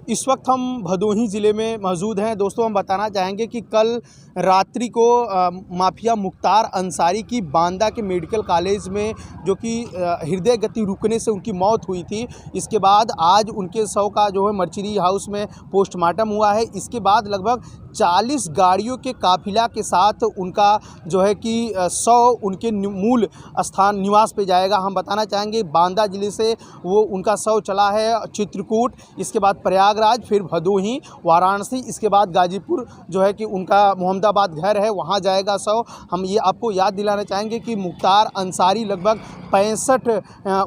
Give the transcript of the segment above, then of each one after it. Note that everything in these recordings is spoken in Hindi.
इस वक्त हम भदोही ज़िले में मौजूद हैं। दोस्तों, हम बताना चाहेंगे कि कल रात्रि को माफिया मुख्तार अंसारी की बांदा के मेडिकल कॉलेज में जो कि हृदय गति रुकने से उनकी मौत हुई थी। इसके बाद आज उनके शव का जो है मर्चरी हाउस में पोस्टमार्टम हुआ है। इसके बाद लगभग 40 गाड़ियों के काफिला के साथ उनका जो है कि शव उनके मूल स्थान निवास पे जाएगा। हम बताना चाहेंगे बांदा ज़िले से वो उनका शव चला है चित्रकूट, इसके बाद प्रयागराज, फिर भदोही, वाराणसी, इसके बाद गाजीपुर जो है कि उनका मोहम्मदाबाद घर है, वहाँ जाएगा शव। हम ये आपको याद दिलाना चाहेंगे कि मुख्तार अंसारी लगभग 65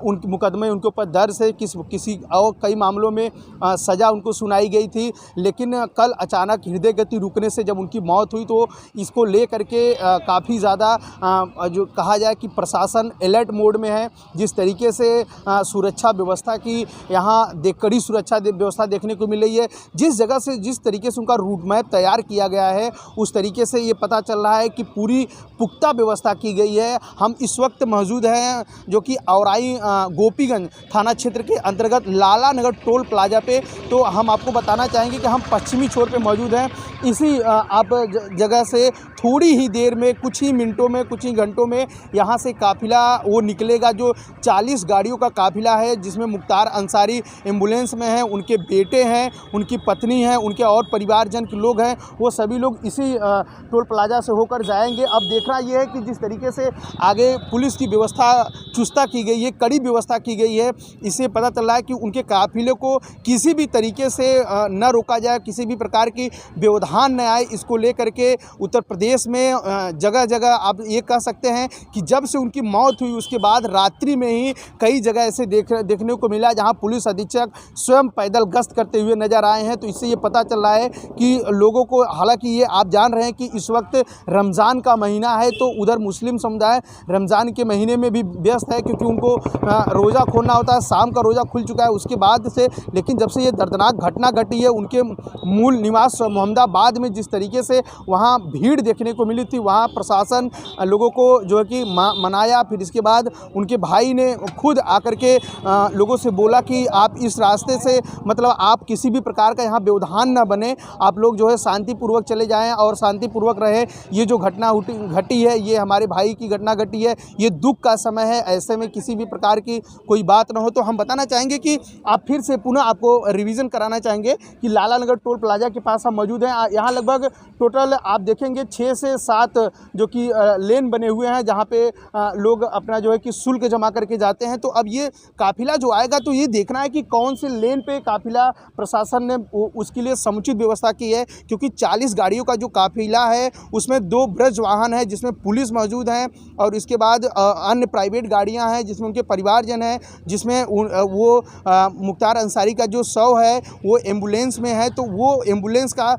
उनके मुकदमे उनके ऊपर दर्ज है। किसी और कई मामलों में सज़ा उनको सुनाई गई थी, लेकिन कल अचानक हृदय गति रुकने से जब उनकी मौत हुई तो इसको ले करके काफ़ी ज़्यादा जो कहा जाए कि प्रशासन अलर्ट मोड में है। जिस तरीके से सुरक्षा व्यवस्था की यहाँ कड़ी सुरक्षा व्यवस्था देखने को मिल रही है, जिस जगह से जिस तरीके से उनका रूट मैप तैयार किया गया है, उस तरीके से ये पता चल रहा है कि पूरी पुख्ता व्यवस्था की गई है। हम इस वक्त मौजूद हैं जो कि औराई गोपीगंज थाना क्षेत्र के अंतर्गत लाला नगर टोल प्लाजा पे। तो हम आपको बताना चाहेंगे कि हम पश्चिमी छोर पे मौजूद हैं। इसी आप जगह से थोड़ी ही देर में, कुछ ही मिनटों में, कुछ ही घंटों में यहाँ से काफ़िला वो निकलेगा, जो 40 गाड़ियों का काफ़िला है, जिसमें मुख्तार अंसारी एम्बुलेंस में हैं, उनके बेटे हैं, उनकी पत्नी हैं, उनके और परिवारजन के लोग हैं, वो सभी लोग इसी टोल प्लाजा से होकर जाएंगे। अब देखना ये है कि जिस तरीके से आगे पुलिस की व्यवस्था चुस्ता की गई है, कड़ी व्यवस्था की गई है, इससे पता चल रहा है कि उनके काफ़िले को किसी भी तरीके से न रोका जाए, किसी भी प्रकार की व्यवधान न आए। इसको लेकर के उत्तर प्रदेश में जगह जगह आप ये कह सकते हैं कि जब से उनकी मौत हुई उसके बाद रात्रि में ही कई जगह ऐसे देखने को मिला जहां पुलिस अधीक्षक स्वयं पैदल गश्त करते हुए नजर आए हैं। तो इससे ये पता चल रहा है कि लोगों को, हालांकि ये आप जान रहे हैं कि इस वक्त रमज़ान का महीना है, तो उधर मुस्लिम समुदाय रमज़ान के महीने में भी व्यस्त है, क्योंकि उनको रोज़ा खोलना होता है। शाम का रोज़ा खुल चुका है उसके बाद से, लेकिन जब से ये दर्दनाक घटना घटी है उनके मूल निवास मोहम्मदाबाद में, जिस तरीके से वहाँ भीड़ देखने को मिली थी, वहाँ प्रशासन लोगों को जो है कि मनाया। फिर इसके बाद उनके भाई ने खुद आकर के लोगों से बोला कि आप इस रास्ते से, मतलब आप किसी भी प्रकार का यहाँ व्यवधान न बने, आप लोग जो है शांतिपूर्वक चले जाएं और शांतिपूर्वक रहें। ये जो घटना घटी है, ये हमारे भाई की घटना घटी है, ये दुख का समय है, ऐसे में किसी भी प्रकार की कोई बात ना हो। तो हम बताना चाहेंगे कि आप फिर से पुनः आपको रिवीजन कराना चाहेंगे कि लाला नगर टोल प्लाजा के पास हम मौजूद हैं। यहाँ लगभग टोटल आप देखेंगे 6 से 7 जो कि लेन बने हुए हैं, जहाँ पे लोग अपना जो है कि शुल्क जमा करके जाते हैं। तो अब ये काफिला जो आएगा, तो ये देखना है कि कौन से लेन पे काफिला प्रशासन ने उसके लिए समुचित व्यवस्था की है, क्योंकि 40 गाड़ियों का जो काफिला है उसमें 2 ब्रज वाहन है जिसमें पुलिस मौजूद हैं, और इसके बाद अन्य प्राइवेट गाड़ियां हैं जिसमें उनके परिवारजन हैं, जिसमें वो मुख्तार अंसारी का जो शव है वो एम्बुलेंस में है। तो वो एम्बुलेंस का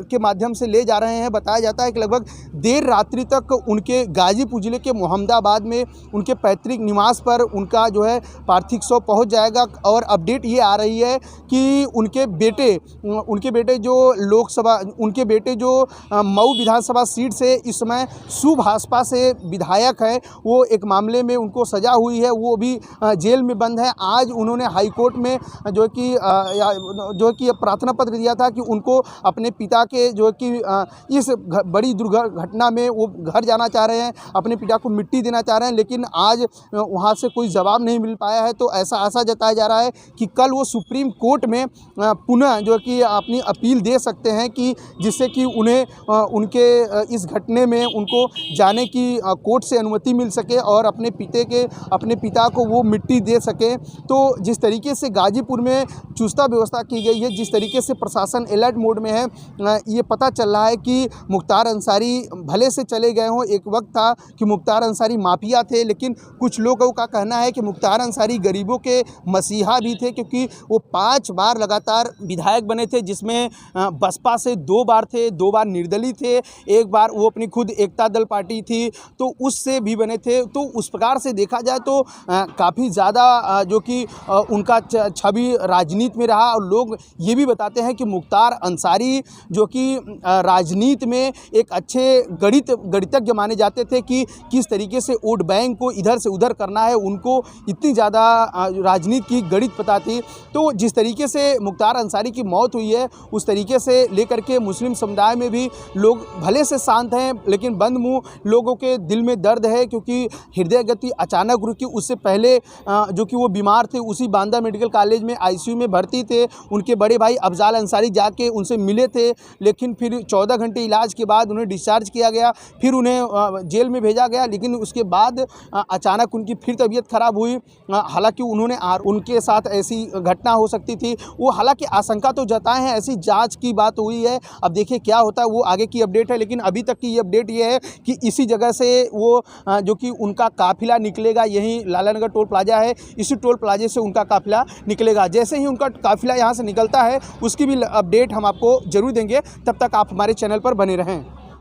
के माध्यम से ले जा रहे हैं। बताया जाता है कि लगभग देर रात्रि तक उनके गाजीपुर जिले के मोहम्मदाबाद में उनके पैतृक निवास पर उनका जो है पार्थिव शव पहुंच जाएगा। और अपडेट ये आ रही है कि उनके बेटे जो लोकसभा, उनके बेटे जो मऊ विधानसभा सीट से इस समय सुभाषपा से विधायक है, वो एक मामले में उनको सजा हुई है, वो भी जेल में बंद है। आज उन्होंने हाई कोर्ट में जो कि प्रार्थना पत्र दिया था कि उनको अपने पिता के जो कि इस बड़ी दुर्घटना में वो घर जाना चाह रहे हैं, अपने पिता को मिट्टी देना चाह रहे हैं, लेकिन आज वहाँ से कोई जवाब नहीं मिल पाया है। तो ऐसा आशा जताया जा रहा है कि कल वो सुप्रीम कोर्ट में पुनः जो कि अपनी अपील दे सकते हैं, कि जिससे कि उन्हें उनके इस घटने में उनको जाने की कोर्ट से अनुमति मिल सके और अपने पिता को वो मिट्टी दे सके। तो जिस तरीके से गाजीपुर में चुस्ता व्यवस्था की गई है, जिस तरीके से प्रशासन अलर्ट मोड में है, ये पता चल रहा है कि मुख्तार अंसारी भले से चले गए हों। एक वक्त था कि मुख्तार अंसारी माफिया थे, लेकिन कुछ लोगों का कहना है कि मुख्तार अंसारी गरीबों के मसीहा भी थे, क्योंकि वो 5 बार लगातार विधायक बने थे, जिसमें बसपा से 2 बार थे, 2 बार निर्दलीय थे, 1 बार वो अपनी खुद एकता दल पार्टी थी, तो उससे भी बने थे। तो उस प्रकार से देखा जाए तो काफ़ी ज़्यादा जो कि उनका छवि राजनीति में रहा। और लोग ये भी बताते हैं कि मुख्तार अंसारी अंसारी जो कि राजनीति में एक अच्छे गणितज्ञ माने जाते थे कि किस तरीके से वोट बैंक को इधर से उधर करना है, उनको इतनी ज़्यादा राजनीति की गणित पता थी। तो जिस तरीके से मुख्तार अंसारी की मौत हुई है, उस तरीके से लेकर के मुस्लिम समुदाय में भी लोग भले से शांत हैं, लेकिन बंद मुँह लोगों के दिल में दर्द है, क्योंकि हृदय गति अचानक रुकी। उससे पहले जो कि वो बीमार थे, उसी बांदा मेडिकल कॉलेज में आईसीयू में भर्ती थे। उनके बड़े भाई अफजाल अंसारी जाके उनसे मिले थे, लेकिन फिर 14 घंटे इलाज के बाद उन्हें डिस्चार्ज किया गया, फिर उन्हें जेल में भेजा गया। लेकिन उसके बाद अचानक उनकी फिर तबीयत खराब हुई। हालांकि उन्होंने उनके साथ ऐसी घटना हो सकती थी, वो हालांकि आशंका तो जताए हैं, ऐसी जांच की बात हुई है। अब देखिए क्या होता है, वो आगे की अपडेट है। लेकिन अभी तक की ये अपडेट ये है कि इसी जगह से वो जो कि उनका काफिला निकलेगा, यही लालानगर टोल प्लाजा है, इसी टोल प्लाजे से उनका काफिला निकलेगा। जैसे ही उनका काफिला यहाँ से निकलता है, उसकी भी अपडेट हम आपको जरूर देंगे। तब तक आप हमारे चैनल पर बने रहें।